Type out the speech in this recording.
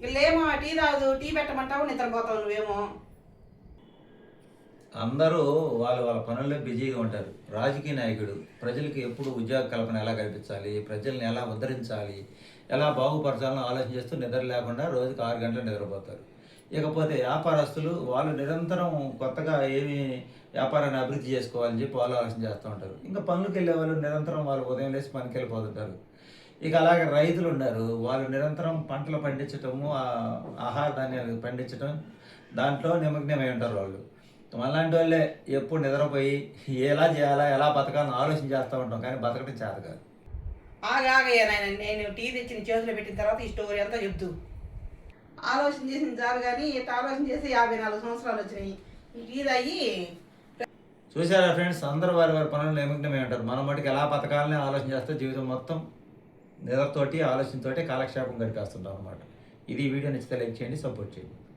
వీళ్ళేమో టీ తాగదు, టీ పెట్టమంటావు నిద్రపోతావు నువ్వేమో. అందరూ వాళ్ళ వాళ్ళ పనుల్లో బిజీగా ఉంటారు. రాజకీయ నాయకుడు ప్రజలకి ఎప్పుడు ఉద్యోగ కల్పన ఎలా కల్పించాలి, ప్రజల్ని ఎలా ఉద్ధరించాలి, ఎలా బాగుపరచాలని ఆలోచన చేస్తూ నిద్ర లేకుండా రోజుకి 6 గంటలు నిద్రపోతారు. ఇకపోతే వ్యాపారస్తులు వాళ్ళు నిరంతరం కొత్తగా ఏమి వ్యాపారాన్ని అభివృద్ధి చేసుకోవాలని చెప్పి వాళ్ళు ఆలోచన చేస్తూ ఉంటారు. ఇంకా పనులకు వెళ్ళే వాళ్ళు నిరంతరం వాళ్ళు ఉదయం లేచి పనికి వెళ్ళిపోతుంటారు. ఇక అలాగే రైతులు ఉన్నారు. వాళ్ళు నిరంతరం పంటలు పండించటము, ఆహార ధాన్యాలు పండించటం, దాంట్లో నిమగ్నమై ఉంటారు వాళ్ళు. మనలాంటి వాళ్ళే ఎప్పుడు నిద్రపోయి ఎలా చేయాలా, ఎలా బతకాలని ఆలోచన చేస్తూ ఉంటాం, కానీ బతకడం చేత కాదు. ఆగాగయ్యా నాయన, నేను టీ తెచ్చి నీ చేతిలో పెట్టిన తర్వాత ఈ స్టోరీ అంతా చెప్తూ. ఆలోచన చేసింది చాలు కానీ ఇట్లా ఆలోచన చేసి 54 సంవత్సరాలు వచ్చినాయి. ఈ టీ తాగి చూసారా ఫ్రెండ్స్, అందరూ వారి వారి పనులు నిమగ్నమై ఉంటారు. మనం మటుకు ఎలా బతకాలని ఆలోచన చేస్తే జీవితం మొత్తం నిద్రతోటి ఆలోచనతోటి కాలక్షేపం గడిపేస్తుంటాం అనమాట. ఇది ఈ వీడియో నచ్చితే లైక్ చేయండి, సపోర్ట్ చేయండి.